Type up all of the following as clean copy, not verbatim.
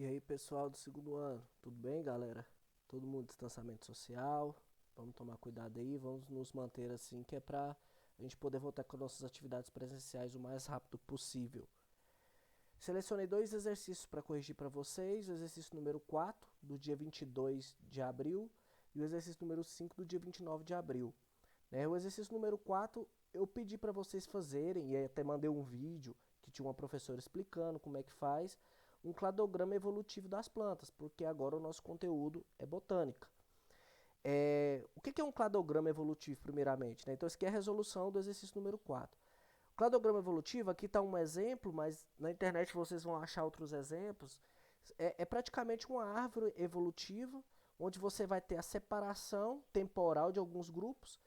E aí, pessoal do segundo ano, tudo bem, galera? Todo mundo distanciamento social, vamos tomar cuidado aí, vamos nos manter assim, que é pra a gente poder voltar com nossas atividades presenciais o mais rápido possível. Selecionei dois exercícios para corrigir para vocês, o exercício número 4, do dia 22 de abril, e o exercício número 5, do dia 29 de abril. O exercício número 4, eu pedi para vocês fazerem, e até mandei um vídeo que tinha uma professora explicando como é que faz, um cladograma evolutivo das plantas, porque agora o nosso conteúdo é botânica. O que é um cladograma evolutivo, primeiramente? Então, isso aqui é a resolução do exercício número 4. O cladograma evolutivo, aqui está um exemplo, mas na internet vocês vão achar outros exemplos. É praticamente uma árvore evolutiva, onde você vai ter a separação temporal de alguns grupos,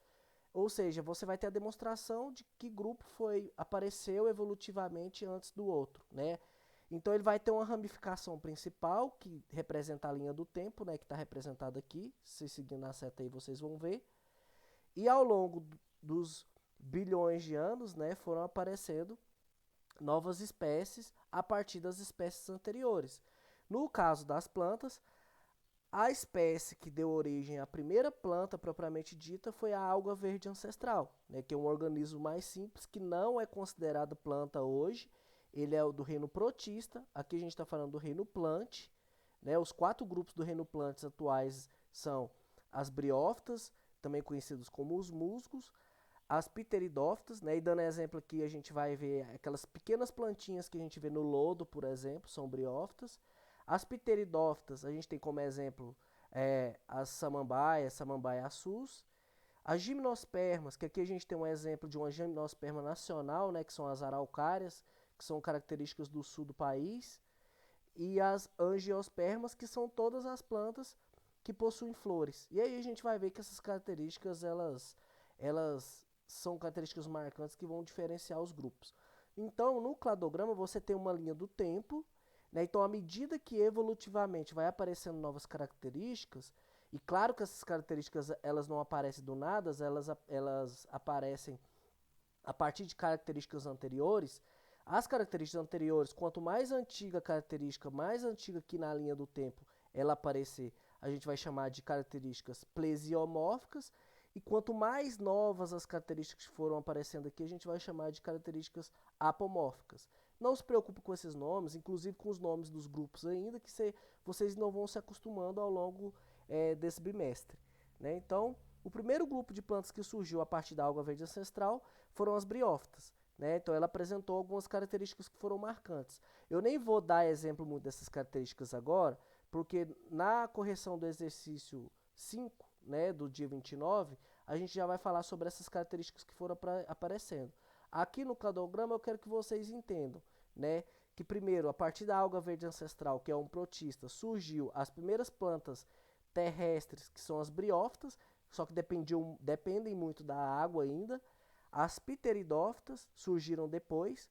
ou seja, você vai ter a demonstração de que grupo apareceu evolutivamente antes do outro, né? Então ele vai ter uma ramificação principal, que representa a linha do tempo, né, que está representada aqui. Se seguir na seta aí vocês vão ver. E ao longo dos bilhões de anos, né, foram aparecendo novas espécies a partir das espécies anteriores. No caso das plantas, a espécie que deu origem à primeira planta propriamente dita foi a alga verde ancestral, né, que é um organismo mais simples que não é considerado planta hoje. Ele é o do reino protista. Aqui a gente está falando do reino plant. Né, os quatro grupos do reino plantes atuais são as briófitas, também conhecidos como os musgos, as pteridófitas, né, e dando exemplo aqui a gente vai ver aquelas pequenas plantinhas que a gente vê no lodo, por exemplo, são briófitas. As pteridófitas, a gente tem como exemplo as samambaias, samambaia sus. As gimnospermas, que aqui a gente tem um exemplo de uma gimnosperma nacional, né, que são as araucárias, que são características do sul do país. E as angiospermas, que são todas as plantas que possuem flores. E aí a gente vai ver que essas características, elas são características marcantes que vão diferenciar os grupos. Então, no cladograma, você tem uma linha do tempo, né? Então, à medida que evolutivamente vai aparecendo novas características, e claro que essas características elas não aparecem do nada, elas aparecem a partir de características anteriores. As características anteriores, quanto mais antiga a característica, mais antiga que na linha do tempo ela aparecer, a gente vai chamar de características plesiomórficas. E quanto mais novas as características que foram aparecendo aqui, a gente vai chamar de características apomórficas. Não se preocupe com esses nomes, inclusive com os nomes dos grupos ainda, que vocês não vão se acostumando ao longo desse bimestre. Né? Então, o primeiro grupo de plantas que surgiu a partir da alga verde ancestral foram as briófitas. Né? Então, ela apresentou algumas características que foram marcantes. Eu nem vou dar exemplo muito dessas características agora, porque na correção do exercício 5, né, do dia 29, a gente já vai falar sobre essas características que foram aparecendo. Aqui no cladograma eu quero que vocês entendam, né, que primeiro, a partir da alga verde ancestral, que é um protista, surgiu as primeiras plantas terrestres, que são as briófitas, só que dependem muito da água ainda. As pteridófitas surgiram depois.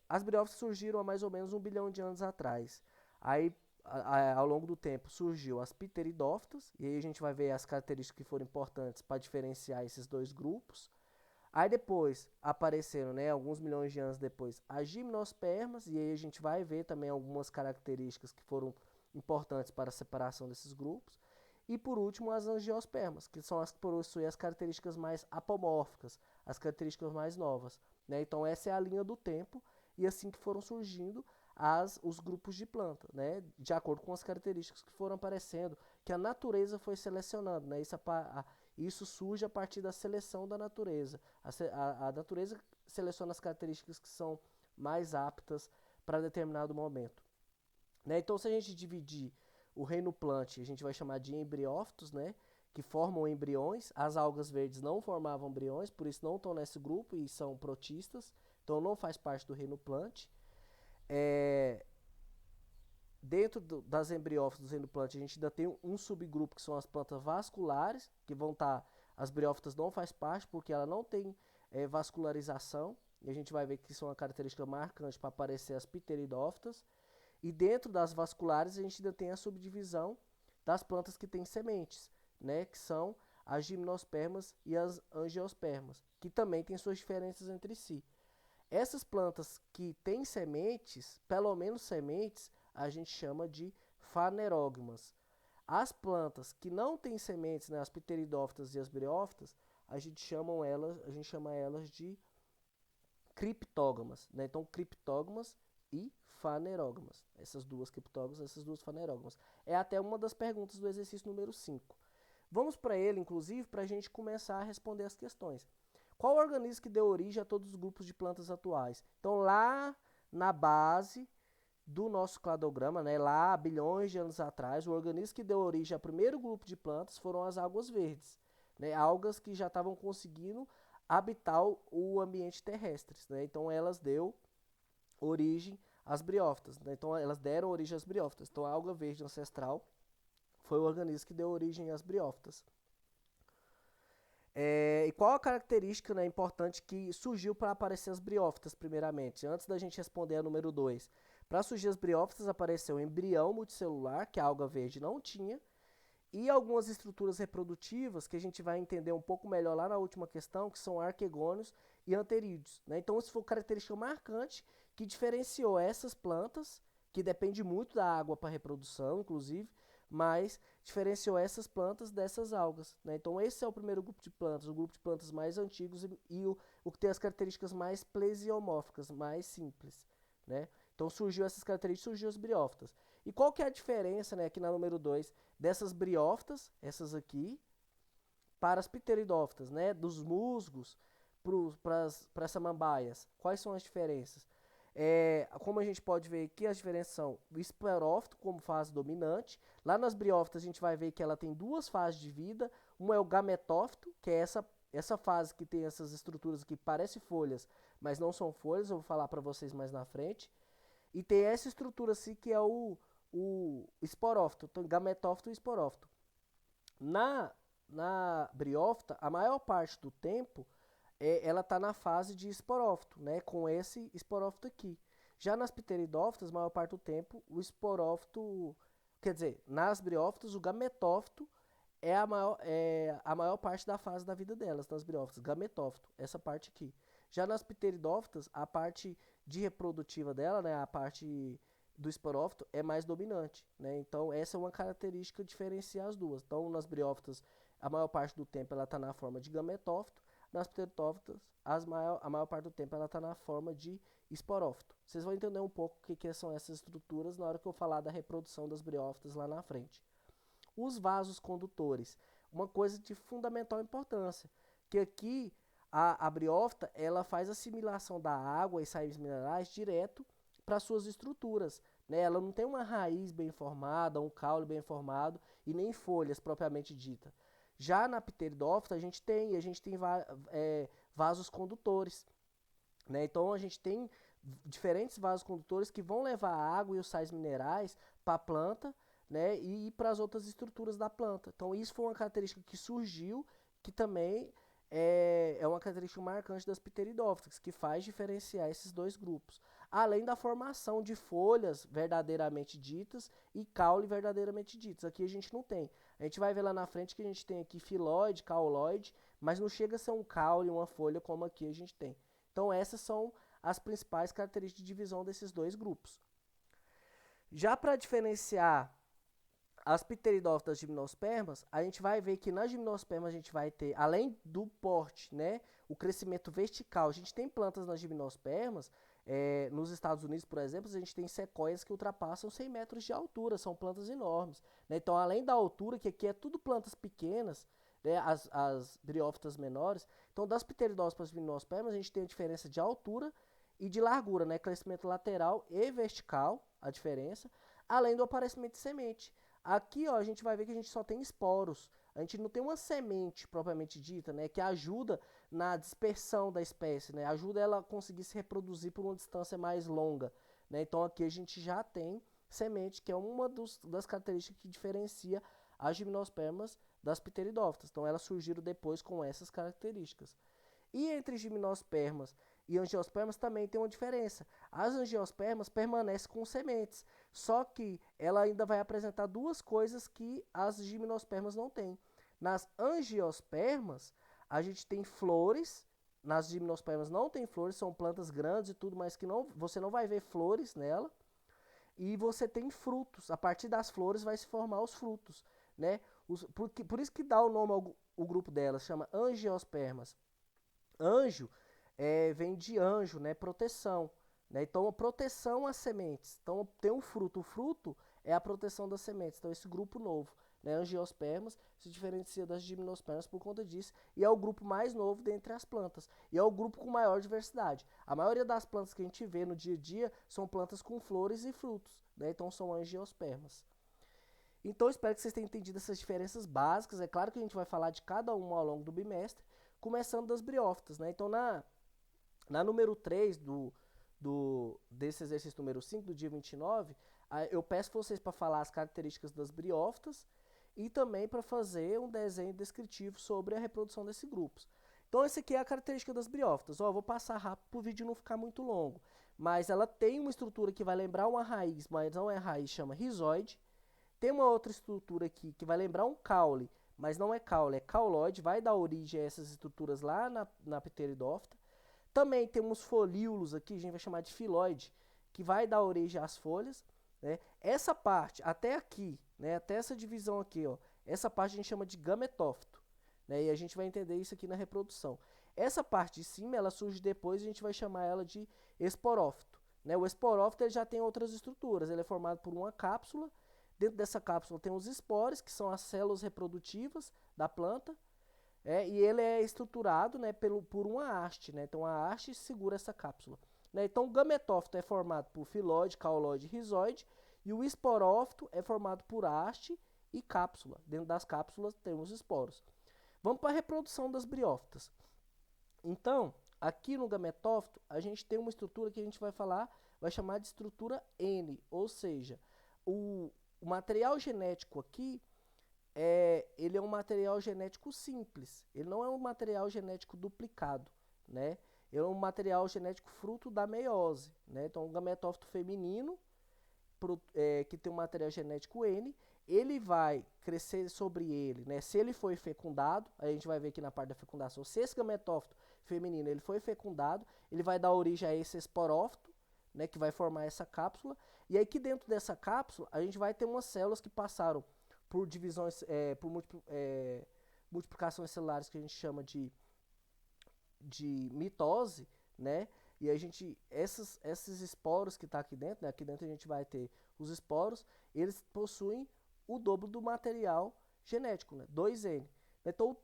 As briófitas surgiram há mais ou menos 1 bilhão de anos atrás. Aí, ao longo do tempo, surgiu as pteridófitas, e aí a gente vai ver as características que foram importantes para diferenciar esses dois grupos. Aí depois apareceram, né, alguns milhões de anos depois, as gimnospermas, e aí a gente vai ver também algumas características que foram importantes para a separação desses grupos. E por último, as angiospermas, que são as que possuem as características mais apomórficas, as características mais novas. Né? Então essa é a linha do tempo, e assim que foram surgindo os grupos de planta, né? De acordo com as características que foram aparecendo, que a natureza foi selecionando. Né? Isso surge a partir da seleção da natureza. A natureza seleciona as características que são mais aptas para determinado momento. Né? Então, se a gente dividir o reino plant, a gente vai chamar de embriófitos, né? Que formam embriões. As algas verdes não formavam embriões, por isso não estão nesse grupo e são protistas. Então, não faz parte do reino plant. Dentro das embriófitas do reino plant, a gente ainda tem um subgrupo que são as plantas vasculares, que vão estar. As briófitas não faz parte porque ela não tem vascularização. E a gente vai ver que isso é uma característica marcante para aparecer as pteridófitas. E dentro das vasculares, a gente ainda tem a subdivisão das plantas que têm sementes, né? Que são as gimnospermas e as angiospermas, que também têm suas diferenças entre si. Essas plantas que têm sementes, pelo menos sementes, a gente chama de fanerógamas. As plantas que não têm sementes, né, as pteridófitas e as briófitas, a gente chama elas de criptógamas, né? Então, criptógamas e fanerógamas. Essas duas criptógamas, essas duas fanerógamas. É até uma das perguntas do exercício número 5. Vamos para ele, inclusive, para a gente começar a responder as questões. Qual organismo que deu origem a todos os grupos de plantas atuais? Então, lá na base do nosso cladograma, né, lá há bilhões de anos atrás, o organismo que deu origem ao primeiro grupo de plantas foram as algas verdes, né, algas que já estavam conseguindo habitar o ambiente terrestre, né, então elas deu origem às briófitas, né, então elas deram origem às briófitas, então a alga verde ancestral foi o organismo que deu origem às briófitas. E qual a característica, né, importante que surgiu para aparecer as briófitas, primeiramente? Antes da gente responder a número 2. Para surgir as briófitas, apareceu o embrião multicelular, que a alga verde não tinha, e algumas estruturas reprodutivas, que a gente vai entender um pouco melhor lá na última questão, que são arquegônios e anterídeos, né? Então, isso foi uma característica marcante que diferenciou essas plantas, que depende muito da água para reprodução, inclusive, mas diferenciou essas plantas dessas algas, né? Então, esse é o primeiro grupo de plantas, o grupo de plantas mais antigos e o que tem as características mais plesiomórficas, mais simples, né? Então, surgiu essas características, surgiu as briófitas. E qual que é a diferença, né, aqui na número 2, dessas briófitas, essas aqui, para as pteridófitas, né, dos musgos para as samambaias? Quais são as diferenças? Como a gente pode ver aqui, as diferenças são o esporófito como fase dominante. Lá nas briófitas a gente vai ver que ela tem duas fases de vida. Uma é o gametófito, que é essa fase que tem essas estruturas que parecem folhas, mas não são folhas, eu vou falar para vocês mais na frente. E tem essa estrutura assim que é o esporófito, então gametófito e esporófito. Na briófita, a maior parte do tempo, ela está na fase de esporófito, né, com esse esporófito aqui. Já nas pteridófitas, a maior parte do tempo, o esporófito, quer dizer, nas briófitas, o gametófito é a maior parte da fase da vida delas, nas briófitas, gametófito, essa parte aqui. Já nas pteridófitas, a parte de reprodutiva dela, né, a parte do esporófito é mais dominante, né? Então essa é uma característica diferenciar as duas. Então nas briófitas a maior parte do tempo ela está na forma de gametófito, nas pteridófitas a maior parte do tempo ela está na forma de esporófito. Vocês vão entender um pouco o que são essas estruturas na hora que eu falar da reprodução das briófitas lá na frente. Os vasos condutores, uma coisa de fundamental importância, que aqui a briófita ela faz assimilação da água e sais minerais direto para suas estruturas, né? Ela não tem uma raiz bem formada, um caule bem formado e nem folhas propriamente dita. Já na pteridófita a gente tem vasos condutores, né? Então a gente tem diferentes vasos condutores que vão levar a água e os sais minerais para a planta, né, e para as outras estruturas da planta. Então isso foi uma característica que surgiu, que também é uma característica marcante das pteridófitas, que faz diferenciar esses dois grupos. Além da formação de folhas verdadeiramente ditas e caule verdadeiramente ditos. Aqui a gente não tem. A gente vai ver lá na frente que a gente tem aqui filóide, cauloide, mas não chega a ser um caule, uma folha como aqui a gente tem. Então essas são as principais características de divisão desses dois grupos. Já para diferenciar as pteridófitas gimnospermas, a gente vai ver que nas gimnospermas a gente vai ter, além do porte, né, o crescimento vertical. A gente tem plantas nas gimnospermas, nos Estados Unidos, por exemplo, a gente tem sequoias que ultrapassam 100 metros de altura, são plantas enormes, né? Então, além da altura, que aqui é tudo plantas pequenas, né, as briófitas menores, então das pteridófitas para as gimnospermas a gente tem a diferença de altura e de largura, né, crescimento lateral e vertical, a diferença, além do aparecimento de semente. Aqui, ó, a gente vai ver que a gente só tem esporos. A gente não tem uma semente propriamente dita, né, que ajuda na dispersão da espécie, né, ajuda ela a conseguir se reproduzir por uma distância mais longa, né. Então aqui a gente já tem semente, que é uma das características que diferencia as gimnospermas das pteridófitas. Então elas surgiram depois com essas características. E entre gimnospermas e angiospermas também tem uma diferença. As angiospermas permanecem com sementes, só que ela ainda vai apresentar duas coisas que as gimnospermas não têm. Nas angiospermas, a gente tem flores, nas gimnospermas não tem flores, são plantas grandes e tudo, mas que não, você não vai ver flores nela. e você tem frutos. A partir das flores vai se formar os frutos, né? Por isso que dá o nome ao grupo delas, chama angiospermas. Anjo vem de anjo, né? Proteção. Né? Então, proteção às sementes. Então, tem um fruto. O fruto é a proteção das sementes. Então, esse grupo novo, né? Angiospermas, se diferencia das gimnospermas por conta disso. E é o grupo mais novo dentre as plantas. E é o grupo com maior diversidade. A maioria das plantas que a gente vê no dia a dia são plantas com flores e frutos. Né? Então, são angiospermas. Então, espero que vocês tenham entendido essas diferenças básicas. É claro que a gente vai falar de cada uma ao longo do bimestre, começando das briófitas. Né? Então, na número 3 desse exercício número 5, do dia 29, eu peço vocês para falar as características das briófitas e também para fazer um desenho descritivo sobre a reprodução desses grupos. Então, essa aqui é a característica das briófitas. Eu vou passar rápido para o vídeo não ficar muito longo. Mas ela tem uma estrutura que vai lembrar uma raiz, mas não é raiz, chama rizoide. Tem uma outra estrutura aqui que vai lembrar um caule, mas não é caule, é cauloide, vai dar origem a essas estruturas lá na pteridófita. Também temos folíolos aqui, a gente vai chamar de filóide, que vai dar origem às folhas. Né? Essa parte, até aqui, né, até essa divisão aqui, ó, essa parte a gente chama de gametófito. Né? E a gente vai entender isso aqui na reprodução. Essa parte de cima, ela surge depois, a gente vai chamar ela de esporófito. Né? O esporófito ele já tem outras estruturas, ele é formado por uma cápsula. Dentro dessa cápsula tem os espores, que são as células reprodutivas da planta, e ele é estruturado, né, por uma haste. Né? Então a haste segura essa cápsula. Né? Então o gametófito é formado por filóide, cauloide e rizoide, e o esporófito é formado por haste e cápsula. Dentro das cápsulas temos esporos. Vamos para a reprodução das briófitas. Então, aqui no gametófito, a gente tem uma estrutura que a gente vai chamar de estrutura N, ou seja, o material genético aqui, ele é um material genético simples. Ele não é um material genético duplicado, né? Ele é um material genético fruto da meiose, né? Então, o gametófito feminino, que tem um material genético N, ele vai crescer sobre ele, né? Se ele foi fecundado, a gente vai ver aqui na parte da fecundação, se esse gametófito feminino ele foi fecundado, ele vai dar origem a esse esporófito, né, que vai formar essa cápsula. E aí que dentro dessa cápsula a gente vai ter umas células que passaram por divisões, multiplicações celulares que a gente chama de mitose, né? E a gente, esses esporos que está aqui dentro, né? Aqui dentro a gente vai ter os esporos, eles possuem o dobro do material genético, né? 2N. Então,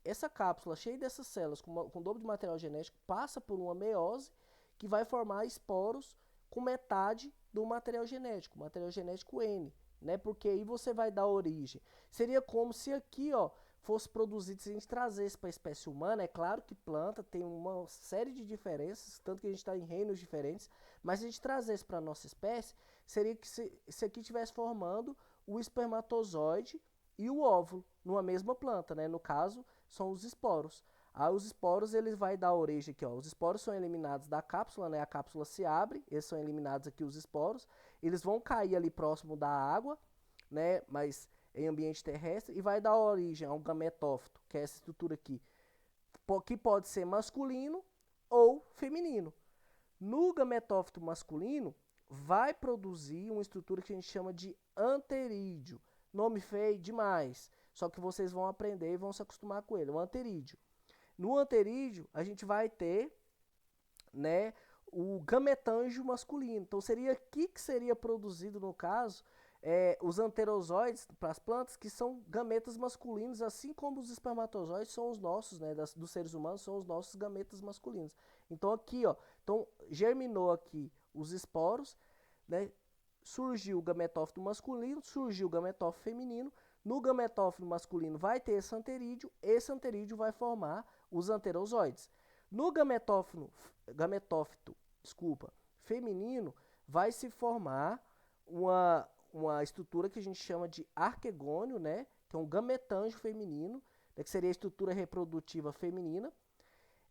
essa cápsula cheia dessas células com o dobro de material genético passa por uma meiose que vai formar esporos com metade do material genético N, né? Porque aí você vai dar origem. Seria como se aqui, ó, fosse produzido, se a gente trazesse para a espécie humana. É claro que planta tem uma série de diferenças, tanto que a gente está em reinos diferentes, mas se a gente trazesse para a nossa espécie, seria que se aqui estivesse formando o espermatozoide e o óvulo numa mesma planta, né? No caso, são os esporos. Aí os esporos, eles vai dar origem aqui, ó. Os esporos são eliminados da cápsula, né? A cápsula se abre, eles são eliminados aqui os esporos. Eles vão cair ali próximo da água, né? Mas em ambiente terrestre, e vai dar origem a um gametófito, que é essa estrutura aqui, que pode ser masculino ou feminino. No gametófito masculino, vai produzir uma estrutura que a gente chama de anterídeo. Nome feio demais, só que vocês vão aprender e vão se acostumar com ele, o anterídeo. No anterídeo, a gente vai ter, né, o gametângio masculino. Então, seria aqui que seria produzido, no caso, os anterozoides para as plantas, que são gametas masculinos, assim como os espermatozoides são os nossos, né, dos seres humanos, são os nossos gametas masculinos. Então, aqui, ó, então, germinou aqui os esporos, né, surgiu o gametófito masculino, surgiu o gametófito feminino. No gametófito masculino vai ter esse anterídeo vai formar os anterozoides. No gametófito feminino, vai se formar uma estrutura que a gente chama de arquegônio, né? Que é um gametângio feminino, né? Que seria a estrutura reprodutiva feminina.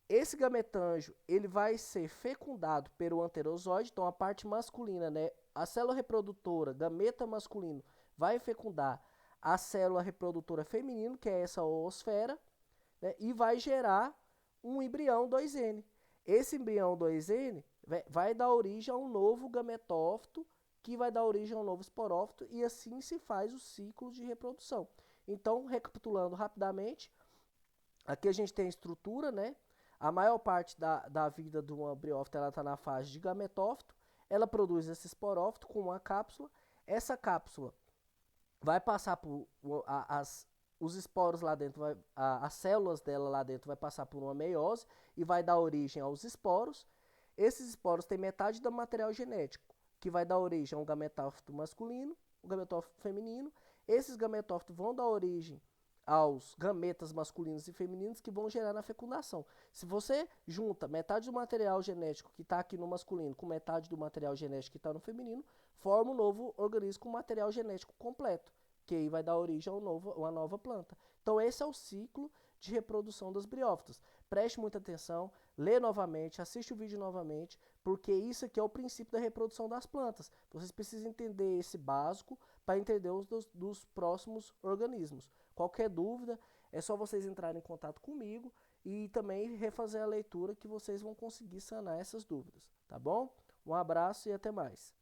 Esse gametângio, ele vai ser fecundado pelo anterozoide, então a parte masculina, né? A célula reprodutora, gameta masculino, vai fecundar a célula reprodutora feminina, que é essa oosfera, né? E vai gerar um embrião 2N. Esse embrião 2N vai dar origem a um novo gametófito, que vai dar origem a um novo esporófito e assim se faz o ciclo de reprodução. Então, recapitulando rapidamente, aqui a gente tem a estrutura, né? A maior parte da vida de uma briófita ela está na fase de gametófito. Ela produz esse esporófito com uma cápsula. Essa cápsula vai passar por os esporos lá dentro, as células dela lá dentro vai passar por uma meiose e vai dar origem aos esporos. Esses esporos têm metade do material genético, que vai dar origem a um gametófito masculino, um gametófito feminino. Esses gametófitos vão dar origem aos gametas masculinos e femininos que vão gerar na fecundação. Se você junta metade do material genético que está aqui no masculino com metade do material genético que está no feminino, forma um novo organismo com material genético completo, que aí vai dar origem a uma nova planta. Então esse é o ciclo de reprodução das briófitas. Preste muita atenção, lê novamente, assiste o vídeo novamente, porque isso aqui é o princípio da reprodução das plantas. Vocês precisam entender esse básico para entender os dos próximos organismos. Qualquer dúvida, é só vocês entrarem em contato comigo e também refazer a leitura que vocês vão conseguir sanar essas dúvidas, tá bom? Um abraço e até mais.